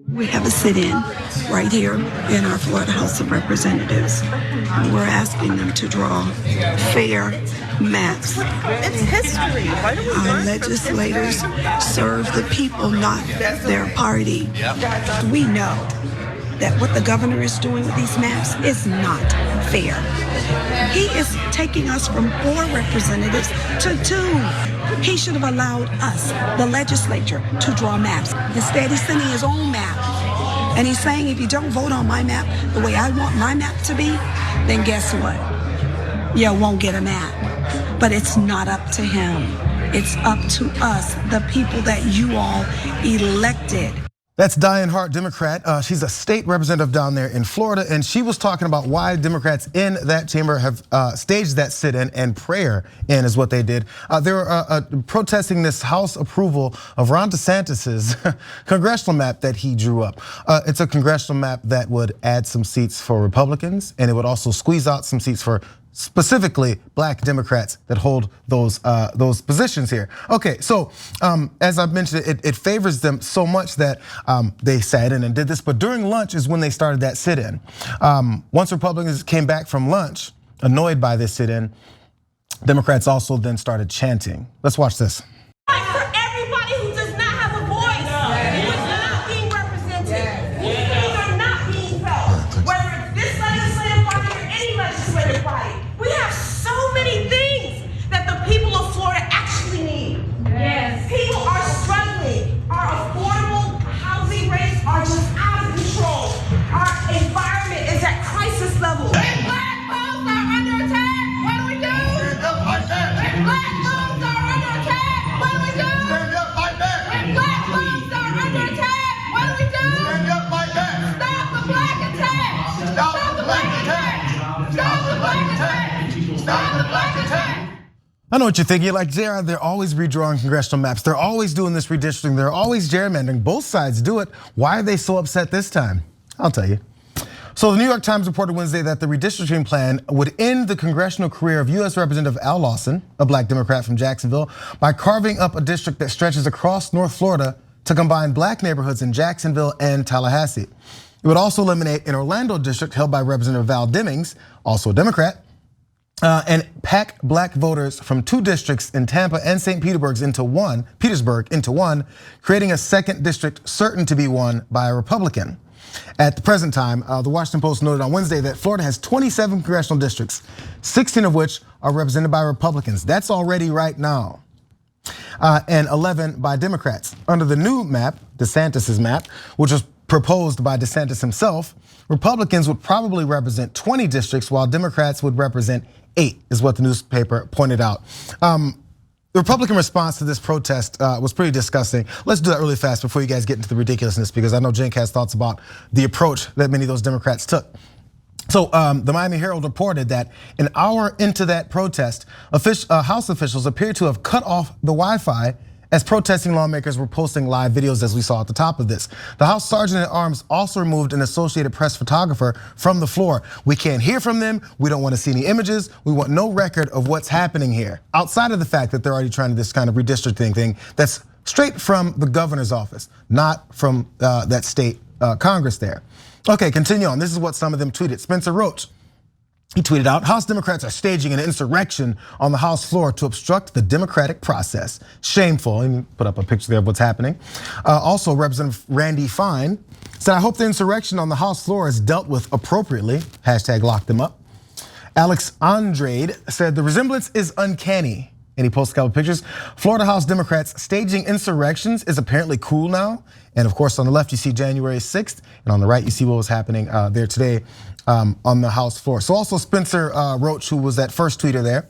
We have a sit-in right here in our Florida House of Representatives. We're asking them to draw fair maps. It's history. Why do we Our legislators serve the people, not their party. We know that what the governor is doing with these maps is not fair. He is taking us from 4 representatives to 2. He should have allowed us, the legislature, to draw maps. Instead, he's sending his own map. And he's saying, if you don't vote on my map the way I want my map to be, then guess what? You won't get a map. But it's not up to him. It's up to us, the people that you all elected. That's Diane Hart, Democrat. She's a state representative down there in Florida, and she was talking about why Democrats in that chamber have staged that sit-in and prayer in is what they did. They were protesting this House approval of Ron DeSantis's congressional map that he drew up. It's a congressional map that would add some seats for Republicans, and it would also squeeze out some seats for specifically black Democrats that hold those positions here. Okay, so as I've mentioned, it favors them so much that they sat in and did this, but during lunch is when they started that sit-in. Once Republicans came back from lunch, annoyed by this sit-in, Democrats also then started chanting. Let's watch this. For everybody who does not have a voice, who is not being represented, whose things are not being felt, whether it's this legislative body or any legislative body. We have so many things that the people of Florida actually need. Yes. People are struggling. Our affordable housing rates are just out of control. Our environment is at crisis level. When black folks are under attack, what do we do? Stand up like that. When black folks are under attack, what do we do? Stand up like that. When black folks are under attack, what do we do? Stand up like that. Stop the black attack. Stop the black attack. Stop the black attack. Stop the black attack. I know what you're thinking, you're like, JR, they're always redrawing congressional maps. They're always doing this redistricting. They're always gerrymandering. Both sides do it. Why are they so upset this time? I'll tell you. So the New York Times reported Wednesday that the redistricting plan would end the congressional career of US Representative Al Lawson, a black Democrat from Jacksonville, by carving up a district that stretches across North Florida to combine black neighborhoods in Jacksonville and Tallahassee. It would also eliminate an Orlando district held by Representative Val Demings, also a Democrat, and pack black voters from 2 districts in Tampa and St. Petersburg into one, creating a second district certain to be won by a Republican. At the present time, the Washington Post noted on Wednesday that Florida has 27 congressional districts, 16 of which are represented by Republicans. That's already right now. And 11 by Democrats. Under the new map, DeSantis's map, which was proposed by DeSantis himself, Republicans would probably represent 20 districts while Democrats would represent 8, is what the newspaper pointed out. The Republican response to this protest was pretty disgusting. Let's do that really fast before you guys get into the ridiculousness, because I know Cenk has thoughts about the approach that many of those Democrats took. So the Miami Herald reported that an hour into that protest, House officials appeared to have cut off the Wi-Fi as protesting lawmakers were posting live videos, as we saw at the top of this. The House Sergeant at Arms also removed an Associated Press photographer from the floor. We can't hear from them. We don't want to see any images. We want no record of what's happening here. Outside of the fact that they're already trying this kind of redistricting thing that's straight from the governor's office, not from that state Congress there. Okay, continue on. This is what some of them tweeted. Spencer Roach, he tweeted out, House Democrats are staging an insurrection on the House floor to obstruct the democratic process. Shameful, and put up a picture there of what's happening. Also, Representative Randy Fine said, I hope the insurrection on the House floor is dealt with appropriately. Hashtag lock them up. Alex Andrade said, the resemblance is uncanny. And he posted a couple pictures. Florida House Democrats staging insurrections is apparently cool now. And of course, on the left, you see January 6th. And on the right, you see what was happening there today on the House floor. So also Spencer Roach, who was that first tweeter there,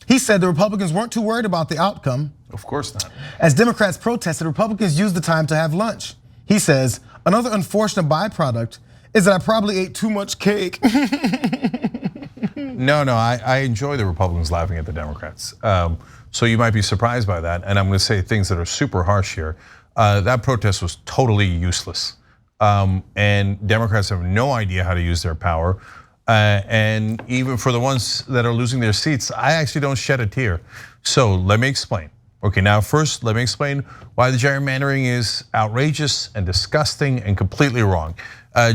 he said the Republicans weren't too worried about the outcome. Of course not. As Democrats protested, Republicans used the time to have lunch. He says, another unfortunate byproduct is that I probably ate too much cake. No, I enjoy the Republicans laughing at the Democrats. So you might be surprised by that. And I'm gonna say things that are super harsh here. That protest was totally useless. And Democrats have no idea how to use their power. And even for the ones that are losing their seats, I actually don't shed a tear. So let me explain. Okay, now first let me explain why the gerrymandering is outrageous and disgusting and completely wrong.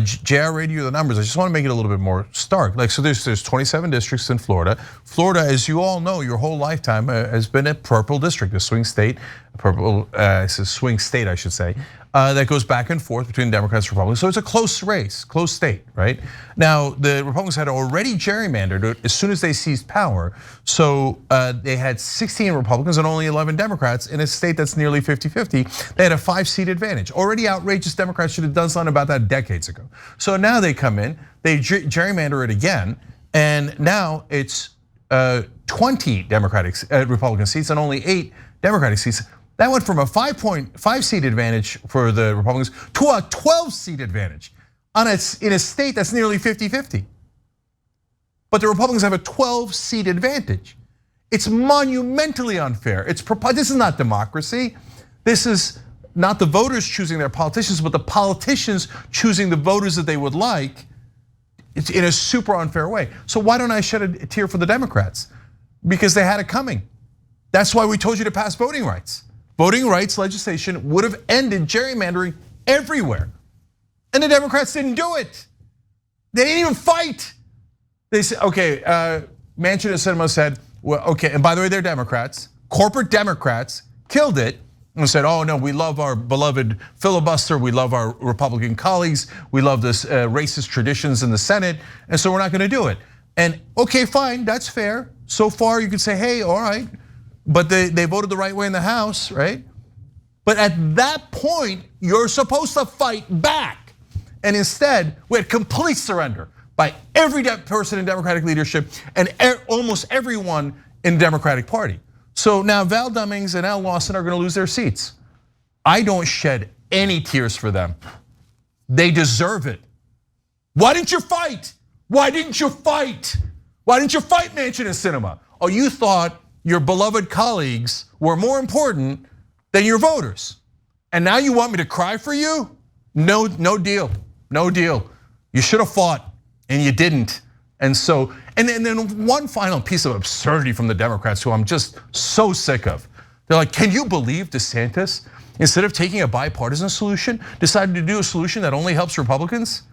JR read you the numbers. I just want to make it a little bit more stark. Like, so there's 27 districts in Florida. Florida, as you all know, your whole lifetime has been a purple district, a swing state, it's a swing state, I should say, that goes back and forth between Democrats and Republicans. So it's a close race, close state, right? Now, the Republicans had already gerrymandered as soon as they seized power. So they had 16 Republicans and only 11 Democrats in a state that's nearly 50-50. They had a 5-seat advantage. Already outrageous. Democrats should have done something about that decades ago. So now they come in, they gerrymander it again, and now it's 20 Republican seats and only 8 Democratic seats. That went from a 5-seat advantage for the Republicans to a 12-seat advantage in a state that's nearly 50-50. But the Republicans have a 12-seat advantage. It's monumentally unfair. This is not democracy. This is not the voters choosing their politicians, but the politicians choosing the voters that they would like. It's in a super unfair way. So why don't I shed a tear for the Democrats? Because they had it coming. That's why we told you to pass voting rights. Voting rights legislation would have ended gerrymandering everywhere. And the Democrats didn't do it. They didn't even fight. They said, okay, Manchin and Sinema said, well, okay, and by the way, they're Democrats. Corporate Democrats killed it and said, oh no, we love our beloved filibuster. We love our Republican colleagues. We love this racist traditions in the Senate. And so we're not gonna do it. And okay, fine, that's fair. So far you could say, hey, all right. But they voted the right way in the House, right? But at that point, you're supposed to fight back. And instead, we had complete surrender by every person in Democratic leadership and almost everyone in the Democratic Party. So now Val Demings and Al Lawson are gonna lose their seats. I don't shed any tears for them. They deserve it. Why didn't you fight? Why didn't you fight? Why didn't you fight Manchin and Sinema? Oh, you thought your beloved colleagues were more important than your voters. And now you want me to cry for you? No deal, no deal. You should have fought and you didn't. And so, and then one final piece of absurdity from the Democrats who I'm just so sick of. They're like, can you believe DeSantis, instead of taking a bipartisan solution, decided to do a solution that only helps Republicans?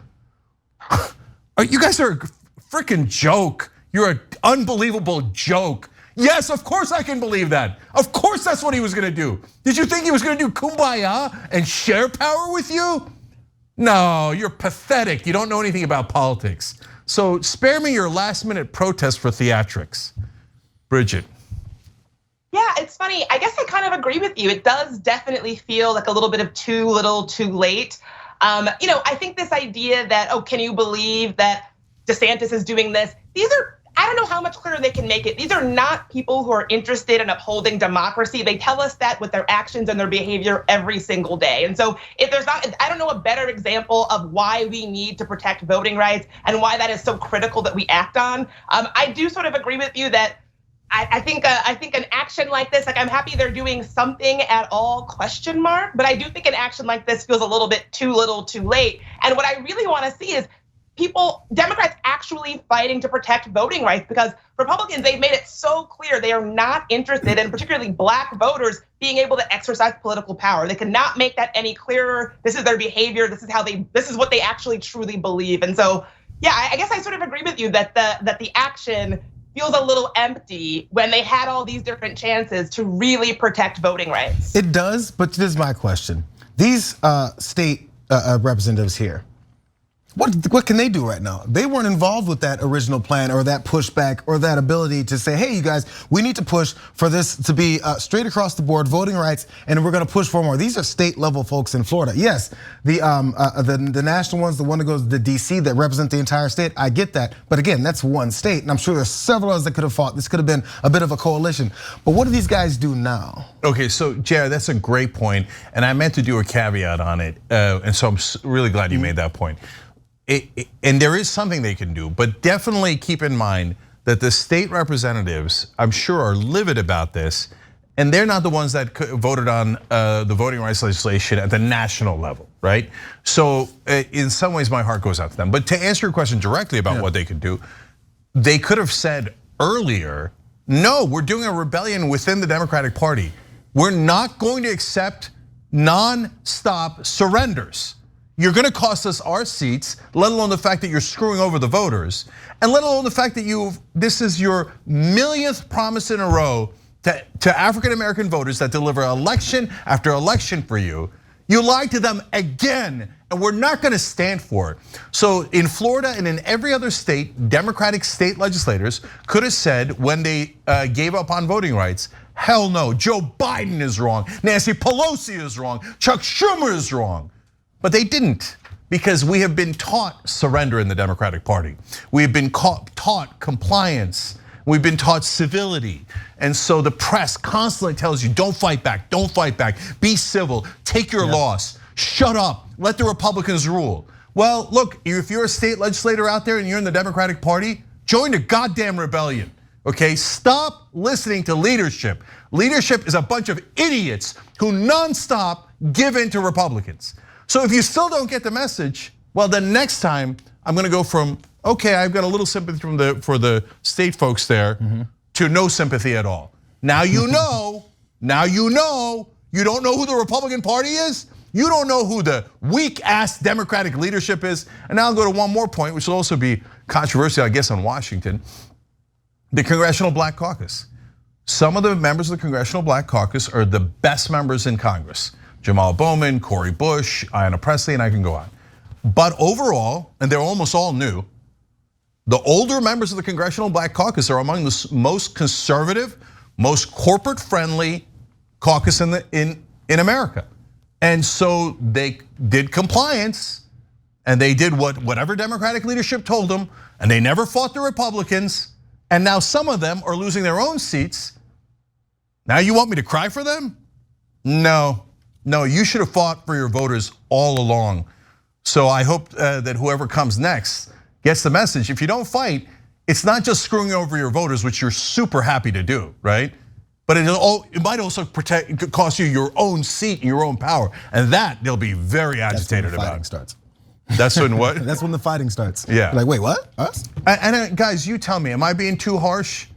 You guys are a freaking joke. You're an unbelievable joke. Yes, of course I can believe that. Of course that's what he was gonna do. Did you think he was gonna do kumbaya and share power with you? No, you're pathetic. You don't know anything about politics. So spare me your last-minute protest for theatrics. Bridget. Yeah, it's funny. I guess I kind of agree with you. It does definitely feel like a little bit of too little, too late. I think this idea that, oh, can you believe that DeSantis is doing this? These are, I don't know how much clearer they can make it. These are not people who are interested in upholding democracy. They tell us that with their actions and their behavior every single day. And so if there's not, I don't know a better example of why we need to protect voting rights and why that is so critical that we act on. I do sort of agree with you that I think an action like this, like I'm happy they're doing something at all, ? But I do think an action like this feels a little bit too little, too late. And what I really want to see is Democrats actually fighting to protect voting rights, because Republicans, they've made it so clear they are not interested in particularly Black voters being able to exercise political power. They cannot make that any clearer. This is their behavior. This is what they actually truly believe. And so, yeah, I guess I sort of agree with you that the action feels a little empty when they had all these different chances to really protect voting rights. It does, but this is my question. These state representatives here, what can they do right now? They weren't involved with that original plan or that pushback or that ability to say, hey, you guys, we need to push for this to be straight across the board voting rights, and we're gonna push for more. These are state level folks in Florida. Yes, the national ones, the one that goes to DC that represent the entire state, I get that. But again, that's one state, and I'm sure there's several others that could have fought. This could have been a bit of a coalition. But what do these guys do now? Okay, so Jared, that's a great point, and I meant to do a caveat on it, and so I'm really glad you made that point. And there is something they can do, but definitely keep in mind that the state representatives, I'm sure, are livid about this, and they're not the ones that voted on the voting rights legislation at the national level, right? So in some ways, my heart goes out to them. But to answer your question directly about what they could do, they could have said earlier, no, we're doing a rebellion within the Democratic Party. We're not going to accept non-stop surrenders. You're gonna cost us our seats, let alone the fact that you're screwing over the voters, and let alone the fact that this is your millionth promise in a row to African American voters that deliver election after election for you. You lied to them again, and we're not gonna stand for it. So in Florida and in every other state, Democratic state legislators could have said when they gave up on voting rights, hell no, Joe Biden is wrong, Nancy Pelosi is wrong, Chuck Schumer is wrong. But they didn't, because we have been taught surrender in the Democratic Party. We have been taught compliance. We've been taught civility. And so the press constantly tells you, don't fight back, be civil, take your loss, shut up, let the Republicans rule. Well, look, if you're a state legislator out there and you're in the Democratic Party, join the goddamn rebellion, okay? Stop listening to leadership. Leadership is a bunch of idiots who nonstop give in to Republicans. So if you still don't get the message, well, then next time I'm gonna go from, okay, I've got a little sympathy for the state folks there, to no sympathy at all. Now you know, you don't know who the Republican Party is, you don't know who the weak ass Democratic leadership is. And now I'll go to one more point, which will also be controversial, I guess, on Washington. The Congressional Black Caucus. Some of the members of the Congressional Black Caucus are the best members in Congress. Jamal Bowman, Cori Bush, Ayanna Pressley, and I can go on. But overall, and they're almost all new, the older members of the Congressional Black Caucus are among the most conservative, most corporate friendly caucus in America. And so they did compliance, and they did whatever Democratic leadership told them, and they never fought the Republicans, and now some of them are losing their own seats. Now you want me to cry for them? No, you should have fought for your voters all along. So I hope that whoever comes next gets the message. If you don't fight, it's not just screwing over your voters, which you're super happy to do, right? But it might also cost you your own seat and your own power, and that they'll be very agitated about. Fighting starts. That's when what? That's when the fighting starts. Yeah. Like, wait, what? Us? And guys, you tell me, am I being too harsh?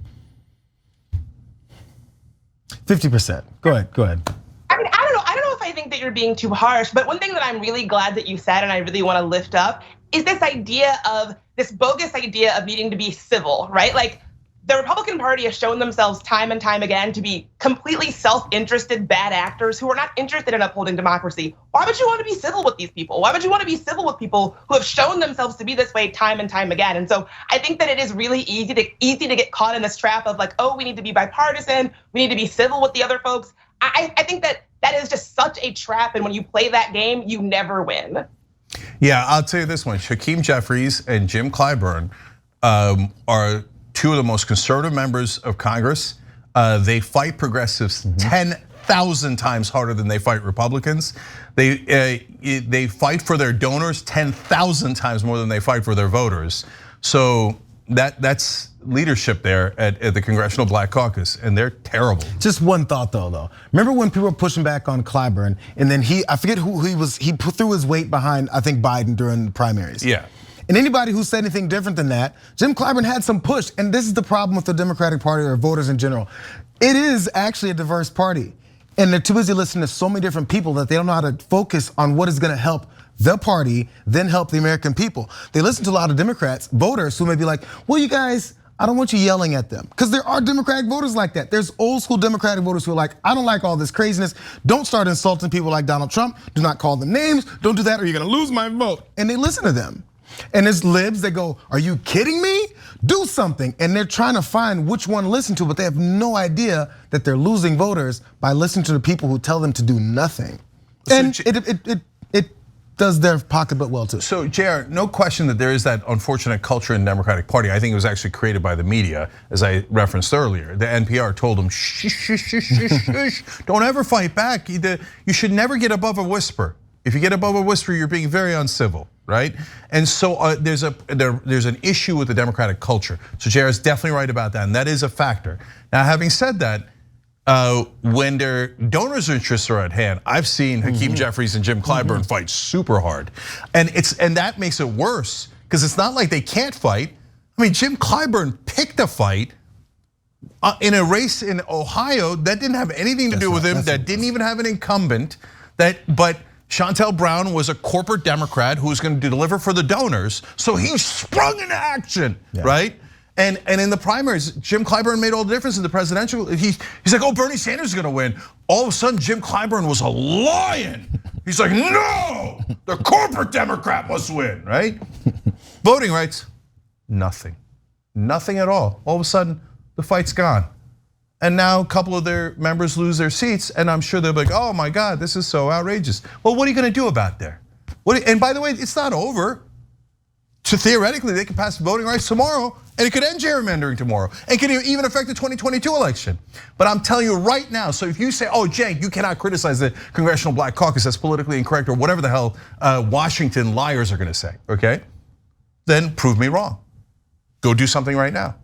50%. Go ahead. I mean, I don't know if I think that you're being too harsh, but one thing that I'm really glad that you said, and I really want to lift up, is this idea of this bogus idea of needing to be civil, right? Like, the Republican Party has shown themselves time and time again to be completely self-interested bad actors who are not interested in upholding democracy. Why would you want to be civil with these people? Why would you want to be civil with people who have shown themselves to be this way time and time again? And so I think that it is really easy to get caught in this trap of like, oh, we need to be bipartisan, we need to be civil with the other folks. I think that is just such a trap, and when you play that game, you never win. Yeah, I'll tell you this one, Hakeem Jeffries and Jim Clyburn are two of the most conservative members of Congress. They fight progressives 10,000 times harder than they fight Republicans. They fight for their donors 10,000 times more than they fight for their voters. So that's leadership there at the Congressional Black Caucus, and they're terrible. Just one thought though. Remember when people were pushing back on Clyburn, and then I forget who he was, he threw his weight behind, I think, Biden during the primaries. Yeah. And anybody who said anything different than that, Jim Clyburn had some push. And this is the problem with the Democratic Party or voters in general. It is actually a diverse party. And they're too busy listening to so many different people that they don't know how to focus on what is gonna help the party, then help the American people. They listen to a lot of Democrats, voters who may be like, well, you guys, I don't want you yelling at them. Because there are Democratic voters like that. There's old school Democratic voters who are like, I don't like all this craziness. Don't start insulting people like Donald Trump. Do not call them names. Don't do that or you're gonna lose my vote. And they listen to them. And there's libs that go, are you kidding me? Do something. And they're trying to find which one to listen to, but they have no idea that they're losing voters by listening to the people who tell them to do nothing. And it does their pocketbook well too. So JR, no question that there is that unfortunate culture in the Democratic Party. I think it was actually created by the media, as I referenced earlier. The NPR told them, shh, don't ever fight back. You should never get above a whisper. If you get above a whisper, you're being very uncivil, right? And so there's an issue with the Democratic culture. So JR is definitely right about that, and that is a factor. Now, having said that, when their donors' interests are at hand, I've seen Hakeem Jeffries and Jim Clyburn fight super hard, and that makes it worse because it's not like they can't fight. I mean, Jim Clyburn picked a fight in a race in Ohio that didn't have anything to do with him, that didn't even have an incumbent, but Chantel Brown was a corporate Democrat who was going to deliver for the donors, so he sprung into action, right? And in the primaries, Jim Clyburn made all the difference in the presidential. He's like, oh, Bernie Sanders is gonna win. All of a sudden, Jim Clyburn was a lion. He's like, no, the corporate Democrat must win, right? Voting rights, nothing. Nothing at all. All of a sudden, the fight's gone. And now a couple of their members lose their seats, and I'm sure they're like, oh my God, this is so outrageous. Well, what are you gonna do about that? And by the way, it's not over. So theoretically, they could pass voting rights tomorrow, and it could end gerrymandering tomorrow, and could even affect the 2022 election. But I'm telling you right now, so if you say, oh, Cenk, you cannot criticize the Congressional Black Caucus, that's politically incorrect, or whatever the hell Washington liars are gonna say, okay? Then prove me wrong. Go do something right now.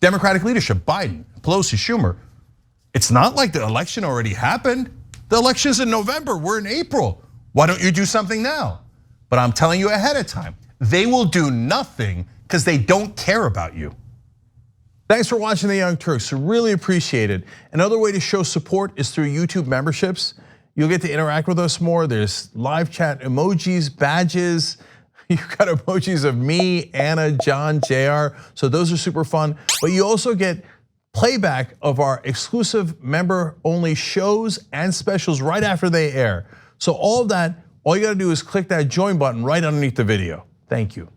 Democratic leadership, Biden, Pelosi, Schumer. It's not like the election already happened. The election's in November, we're in April. Why don't you do something now? But I'm telling you ahead of time, they will do nothing because they don't care about you. Thanks for watching the Young Turks, really appreciate it. Another way to show support is through YouTube memberships. You'll get to interact with us more. There's live chat emojis, badges. You've got emojis of me, Anna, John, JR, so those are super fun. But you also get playback of our exclusive member-only shows and specials right after they air. So all of that, all you gotta do is click that join button right underneath the video. Thank you.